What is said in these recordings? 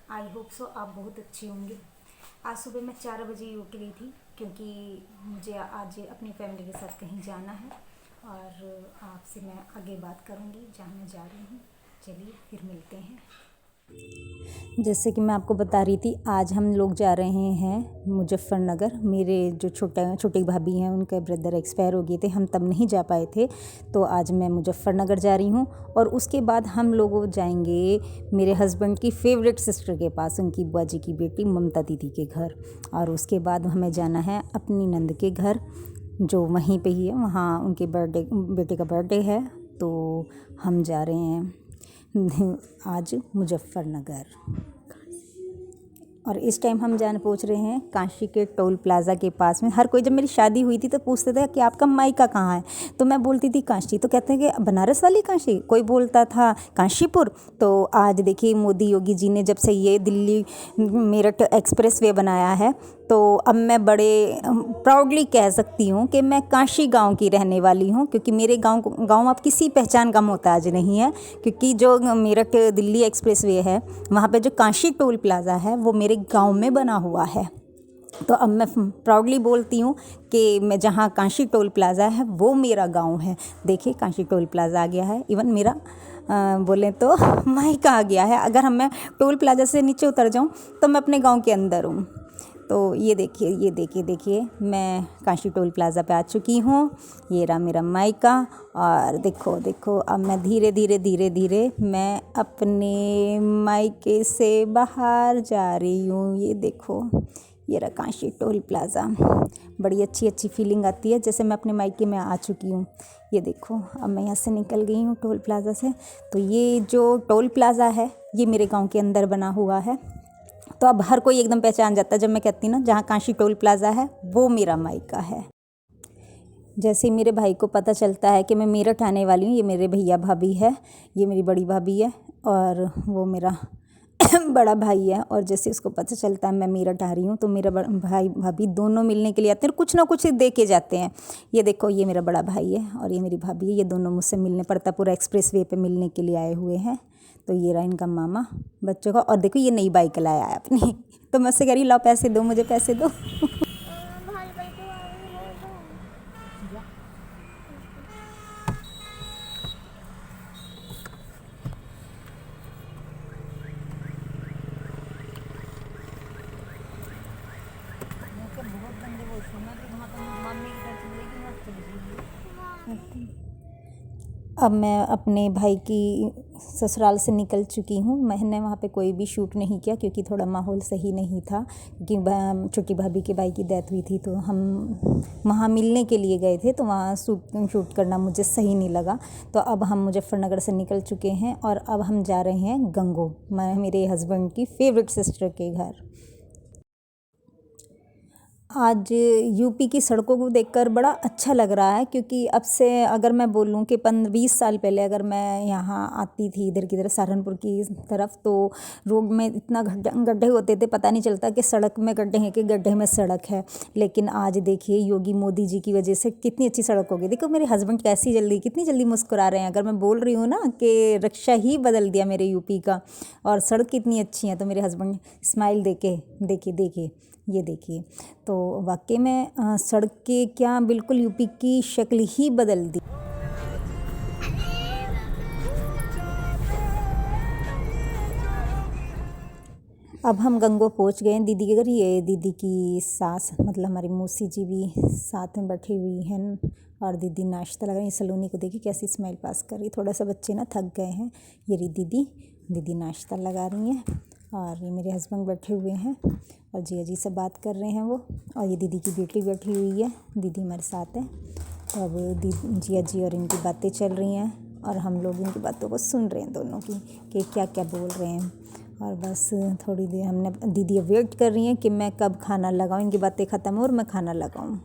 I hope so आप बहुत अच्छी होंगे। आज सुबह मैं 4 बजे ही उठ गई थी क्योंकि मुझे आज अपनी फैमिली के साथ कहीं जाना है और आपसे मैं आगे बात करूंगी जहाँ मैं जा रही हूँ। चलिए फिर मिलते हैं। जैसे कि मैं आपको बता रही थी, आज हम लोग जा रहे हैं मुजफ्फ़रनगर। मेरे जो छोटी भाभी हैं उनके ब्रदर एक्सपायर हो गए थे, हम तब नहीं जा पाए थे, तो आज मैं मुजफ्फ़रनगर जा रही हूँ। और उसके बाद हम लोग जाएंगे मेरे हस्बैंड की फेवरेट सिस्टर के पास, उनकी बुआ जी की बेटी ममता दीदी के घर। और उसके बाद हमें जाना है अपनी नंद के घर जो वहीं पे ही है, वहाँ उनके बेटे का बर्थडे है, तो हम जा रहे हैं आज मुजफ्फ़रनगर। और इस टाइम हम जाने पहुंच रहे हैं काशी के टोल प्लाज़ा के पास में। हर कोई, जब मेरी शादी हुई थी तो पूछते थे कि आपका मायका कहाँ है, तो मैं बोलती थी काशी, तो कहते हैं कि बनारस वाली काशी, कोई बोलता था काशीपुर। तो आज देखिए मोदी योगी जी ने जब से ये दिल्ली मेरठ एक्सप्रेस वे बनाया है, तो अब मैं बड़े प्राउडली कह सकती हूँ कि मैं काशी गांव की रहने वाली हूँ, क्योंकि मेरे गांव अब किसी पहचान का मोहताज नहीं है, क्योंकि जो मेरठ दिल्ली एक्सप्रेस वे है वहाँ पे जो काशी टोल प्लाज़ा है वो मेरे गांव में बना हुआ है। तो अब मैं प्राउडली बोलती हूँ कि मैं जहाँ काशी टोल प्लाज़ा है वो मेरा गांव है। देखिए काशी टोल प्लाज़ा आ गया है, इवन मेरा बोले तो मायका आ गया है। अगर मैं टोल प्लाज़ा से नीचे उतर जाऊँ तो मैं अपने गांव के अंदर हूँ। तो ये देखिए मैं काशी टोल प्लाज़ा पे आ चुकी हूँ। ये रहा मेरा मायका। और देखो अब मैं धीरे धीरे मैं अपने मायके से बाहर जा रही हूँ। ये देखो, ये रहा काशी टोल प्लाज़ा। बड़ी अच्छी फीलिंग आती है जैसे मैं अपने मायके में आ चुकी हूँ। ये देखो अब मैं यहाँ से निकल गई हूँ टोल प्लाज़ा से। तो ये जो टोल प्लाज़ा है ये मेरे गांव के अंदर बना हुआ है। तो अब हर कोई एकदम पहचान जाता है जब मैं कहती हूँ ना, जहाँ काशी टोल प्लाज़ा है वो मेरा मायका है। जैसे ही मेरे भाई को पता चलता है कि मैं मेरठ आने वाली हूँ, ये मेरे भैया भाभी है, ये मेरी बड़ी भाभी है और वो मेरा बड़ा भाई है, और जैसे उसको पता चलता है मैं मेरठ आ रही हूँ तो मेरा भाई भाभी दोनों मिलने के लिए आते हैं, कुछ ना कुछ दे के जाते हैं। ये देखो, ये मेरा बड़ा भाई है और ये मेरी भाभी है, ये दोनों मुझसे मिलने प्रतापपुरा एक्सप्रेस वे पे मिलने के लिए आए हुए हैं। तो ये रहा इनका मामा बच्चों का। और देखो ये नई बाइक लाया है अपनी तो मैं उससे कह रही लाओ पैसे दो, मुझे पैसे दो बहुत गंदे वो सुना कि वहाँ पर मम्मी की तरफ चली गई, मत चली गई। अब मैं अपने भाई की ससुराल से निकल चुकी हूँ। मैंने वहाँ पे कोई भी शूट नहीं किया क्योंकि थोड़ा माहौल सही नहीं था, क्योंकि छोटी भाभी के भाई की डेथ हुई थी, तो हम वहाँ मिलने के लिए गए थे, तो वहाँ शूट करना मुझे सही नहीं लगा। तो अब हम मुजफ्फ़रनगर से निकल चुके हैं और अब हम जा रहे हैं गंगो, मैं मेरे हस्बैंड की फेवरेट सिस्टर के घर। आज यूपी की सड़कों को देखकर बड़ा अच्छा लग रहा है, क्योंकि अब से अगर मैं बोलूँ कि 15-20 साल पहले अगर मैं यहाँ आती थी इधर की तरफ सहारनपुर की तरफ, तो रोड में इतना गड्ढे होते थे, पता नहीं चलता कि सड़क में गड्ढे हैं कि गड्ढे में सड़क है। लेकिन आज देखिए योगी मोदी जी की वजह से कितनी अच्छी सड़क हो गई। देखो मेरे हस्बैंड कितनी जल्दी मुस्कुरा रहे हैं। अगर मैं बोल रही हूँ ना कि रक्षा ही बदल दिया मेरे यूपी का, और सड़क कितनी अच्छी है, तो मेरे हस्बैंड स्माइल देके देखिए ये देखिए। तो वाकई में सड़कें क्या बिल्कुल यूपी की शक्ल ही बदल दी। अब हम गंगो पहुंच गए हैं दीदी के घर। ये दीदी की सास मतलब हमारी मौसी जी भी साथ में बैठी हुई हैं और दीदी नाश्ता लगा रही है। सलोनी को देखिए कैसी स्माइल पास कर रही, थोड़ा सा बच्चे ना थक गए हैं। ये रही दीदी नाश्ता लगा रही हैं और ये मेरे हस्बैंड बैठे हुए हैं और जिया जी से बात कर रहे हैं वो। और ये दीदी की बेटी बैठी हुई है, दीदी हमारे साथ है। तो अब दीदी जिया जी और इनकी बातें चल रही हैं और हम लोग इनकी बातों को सुन रहे हैं दोनों की कि क्या क्या बोल रहे हैं। और बस थोड़ी देर हमने दीदी वेट कर रही हैं कि मैं कब खाना लगाऊं, इनकी बातें ख़त्म हो और मैं खाना लगाऊं।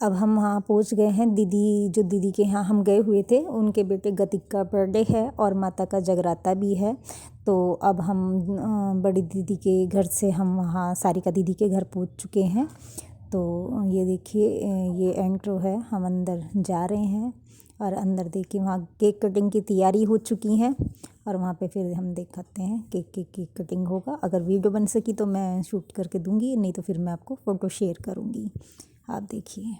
अब हम वहाँ पहुँच गए हैं। दीदी के यहाँ हम गए हुए थे, उनके बेटे गतिक का बर्थडे है और माता का जगराता भी है। तो अब हम बड़ी दीदी के घर से हम वहाँ सारिका दीदी के घर पहुँच चुके हैं। तो ये देखिए ये एंट्रो है, हम अंदर जा रहे हैं और अंदर देखिए वहाँ केक कटिंग की तैयारी हो चुकी है और वहाँ पे फिर हम दिखाते हैं केक की कटिंग होगा। अगर वीडियो बन सकी तो मैं शूट करके दूँगी, नहीं तो फिर मैं आपको फ़ोटो शेयर करूँगी। आप देखिए।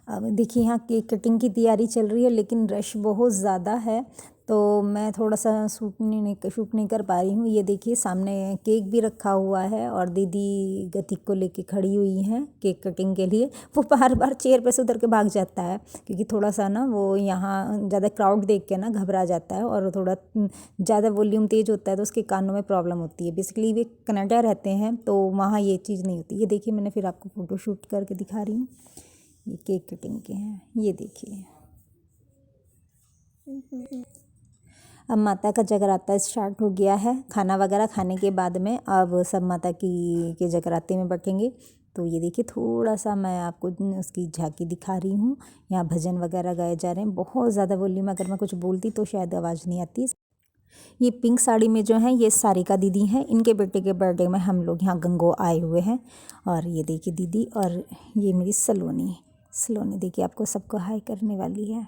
अब देखिए यहाँ केक कटिंग की तैयारी चल रही है, लेकिन रश बहुत ज़्यादा है तो मैं थोड़ा सा शूट नहीं कर पा रही हूँ। ये देखिए सामने केक भी रखा हुआ है और दीदी गतिक को लेके खड़ी हुई हैं केक कटिंग के लिए। वो बार बार चेयर पे से उतर के भाग जाता है, क्योंकि थोड़ा सा ना वो यहाँ ज़्यादा क्राउड देख के ना घबरा जाता है और थोड़ा ज़्यादा वॉल्यूम तेज़ होता है तो उसके कानों में प्रॉब्लम होती है। बेसिकली वे कनाडा रहते हैं तो वहाँ ये चीज़ नहीं होती। ये देखिए मैंने फिर आपको फ़ोटो शूट करके दिखा रही हूँ। ये केक कटिंग के हैं, ये देखिए। अब माता का जगराता स्टार्ट हो गया है। खाना वगैरह खाने के बाद में अब सब माता की के जगराते में बैठेंगे। तो ये देखिए थोड़ा सा मैं आपको उसकी झांकी दिखा रही हूँ। यहाँ भजन वगैरह गाए जा रहे हैं, बहुत ज़्यादा वॉल्यूम। अगर मैं कुछ बोलती तो शायद आवाज़ नहीं आती। ये पिंक साड़ी में जो है ये सारिका दीदी हैं, इनके बेटे के बर्थडे में हम लोग यहाँ गंगो आए हुए हैं। और ये देखिए दीदी, और ये मेरी सलोनी देखिए आपको सबको हाय करने वाली है।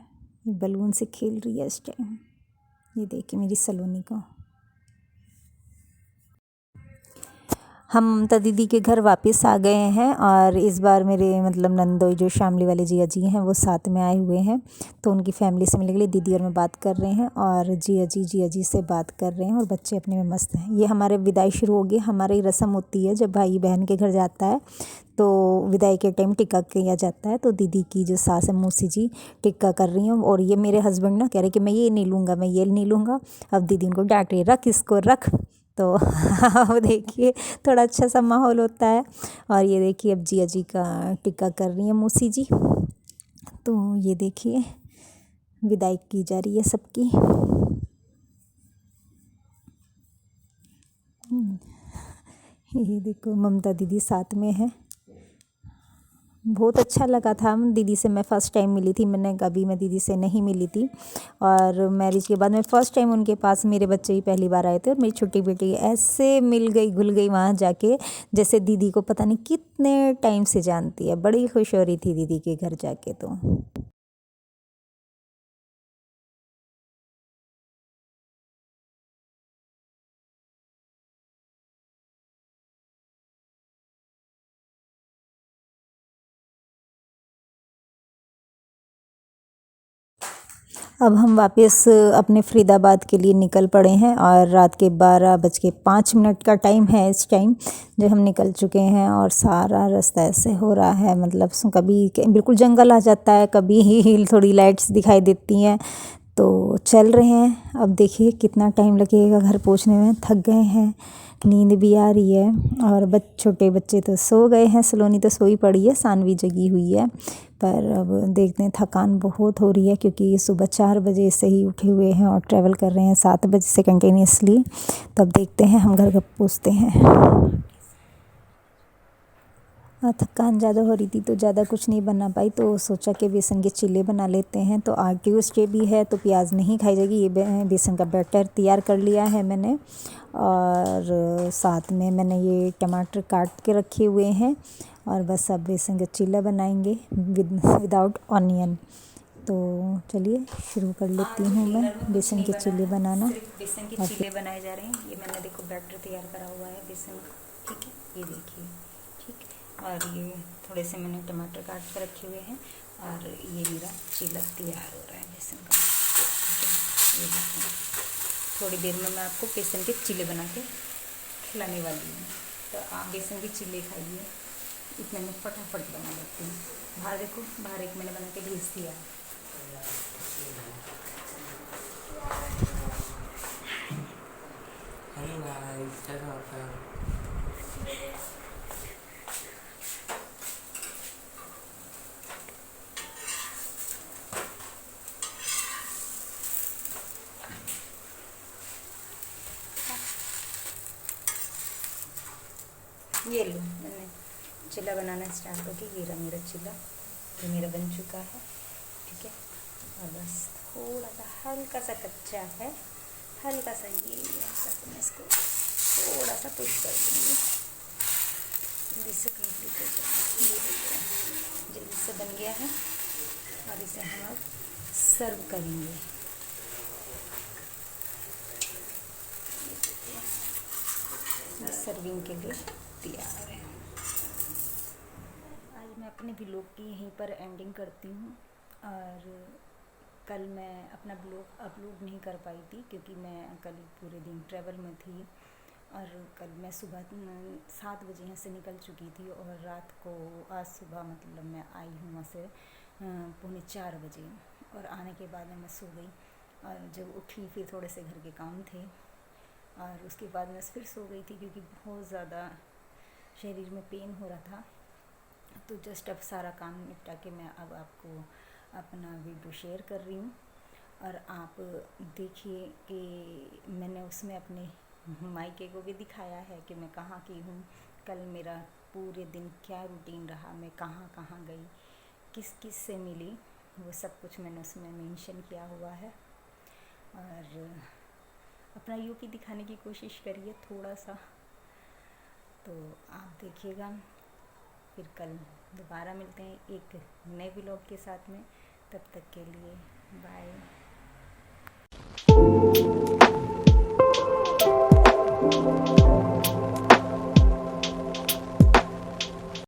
ये बलून से खेल रही है इस टाइम। ये देखिए मेरी सलोनी को। हम ममता दीदी के घर वापस आ गए हैं और इस बार मेरे मतलब नंदोई जो शामली वाले जिया जी हैं वो साथ में आए हुए हैं, तो उनकी फैमिली से मिलने के लिए दीदी और मैं बात कर रहे हैं और जिया जी से बात कर रहे हैं और बच्चे अपने में मस्त हैं। ये हमारे विदाई शुरू हो गई। हमारी रस्म होती है जब भाई बहन के घर जाता है तो विदाई के टाइम टिक्का किया जाता है। तो दीदी की जो सास है मौसी जी टिक्का कर रही हूँ और ये मेरे हस्बैंड ना कह रहे कि मैं ये नहीं लूँगा, मैं ये नहीं लूँगा। अब दीदी उनको डांट रही, रख इसको रख। तो अब देखिए थोड़ा अच्छा सा माहौल होता है। और ये देखिए अब जिया जी का टिक्का कर रही है मौसी जी। तो ये देखिए विदाई की जा रही है सबकी। ये देखो ममता दीदी साथ में है। बहुत अच्छा लगा था। दीदी से मैं फ़र्स्ट टाइम मिली थी, मैं दीदी से नहीं मिली थी। और मैरिज के बाद मैं फ़र्स्ट टाइम उनके पास, मेरे बच्चे ही पहली बार आए थे और मेरी छोटी बेटी ऐसे मिल गई, घुल गई वहाँ जाके, जैसे दीदी को पता नहीं कितने टाइम से जानती है। बड़ी खुश हो रही थी दीदी के घर जाके। तो अब हम वापस अपने फ़रीदाबाद के लिए निकल पड़े हैं और रात के 12:05 का टाइम है इस टाइम जो हम निकल चुके हैं। और सारा रास्ता ऐसे हो रहा है, मतलब कभी बिल्कुल जंगल आ जाता है, कभी ही थोड़ी लाइट्स दिखाई देती हैं। तो चल रहे हैं। अब देखिए कितना टाइम लगेगा घर पहुंचने में। थक गए हैं, नींद भी आ रही है और छोटे बच्चे तो सो गए हैं। सलोनी तो सोई पड़ी है, सानवी जगी हुई है। पर अब देखते हैं, थकान बहुत हो रही है क्योंकि सुबह 4 बजे से ही उठे हुए हैं और ट्रैवल कर रहे हैं 7 बजे से कंटिन्यूसली। तब देखते हैं हम घर कब पहुँचते हैं। थकान ज़्यादा हो रही थी तो ज़्यादा कुछ नहीं बना पाई, तो सोचा कि बेसन के चिल्ले बना लेते हैं। तो आज ट्यूसडे भी है तो प्याज नहीं खाई जाएगी। ये बेसन का बैटर तैयार कर लिया है मैंने और साथ में मैंने ये टमाटर काट के रखे हुए हैं और बस अब बेसन का चिल्ला बनाएंगे विदाउट ऑनियन। तो चलिए शुरू कर लेती हूँ मैं बेसन के चिल्ले बनाना। बेसन के चिल्ले बनाए जा रहे हैं। ये मैंने देखो बैटर तैयार करा हुआ है बेसन, ठीक है, ये देखिए, ठीक है। और ये थोड़े से मैंने टमाटर काट कर रखे हुए हैं और ये मेरा चिल्ला तैयार हो रहा है बेसन का, ठीक है। ये देखिए थोड़ी देर में मैं आपको बेसन के चिल्ले बना के खिलाने वाली हूँ। तो आप बेसन के चिल्ले खाइए, इतने में फटाफट बना लेती हूँ। बाहर देखो, बाहर एक मैंने बना के भेज दिया। हेलो गाइस, कैसा होता है? ये लो, मैंने चिल्ला बनाना स्टार्ट हो गया। ये रहा मेरा चिल्ला, ये मेरा बन चुका है, ठीक है। और बस थोड़ा सा हल्का सा कच्चा है, हल्का सा ये मैं इसको थोड़ा सा पुश कर दूँगी, जिससे कंप्लीट हो जाए। ये जल्दी से बन गया है और इसे हम अब सर्व करेंगे। सर्विंग के लिए तैयार है। आज मैं अपने व्लॉग की यहीं पर एंडिंग करती हूँ। और कल मैं अपना ब्लॉग अपलोड नहीं कर पाई थी क्योंकि मैं कल पूरे दिन ट्रैवल में थी। और कल मैं सुबह 7 बजे यहाँ से निकल चुकी थी और रात को आज सुबह मतलब मैं आई हूँ वहाँ से 3:45 बजे। और आने के बाद मैं सो गई और जब उठी फिर थोड़े से घर के काम थे और उसके बाद मैं फिर सो गई थी क्योंकि बहुत ज़्यादा शरीर में पेन हो रहा था। तो जस्ट अब सारा काम निपटा के मैं अब आपको अपना वीडियो शेयर कर रही हूँ। और आप देखिए कि मैंने उसमें अपने मायके को भी दिखाया है कि मैं कहाँ की हूँ, कल मेरा पूरे दिन क्या रूटीन रहा, मैं कहाँ कहाँ गई, किस किस से मिली, वो सब कुछ मैंने उसमें मेंशन किया हुआ है। और अपना यूपी दिखाने की कोशिश करिए थोड़ा सा, तो आप देखिएगा। फिर कल दोबारा मिलते हैं एक नए व्लॉग के साथ में। तब तक के लिए बाय।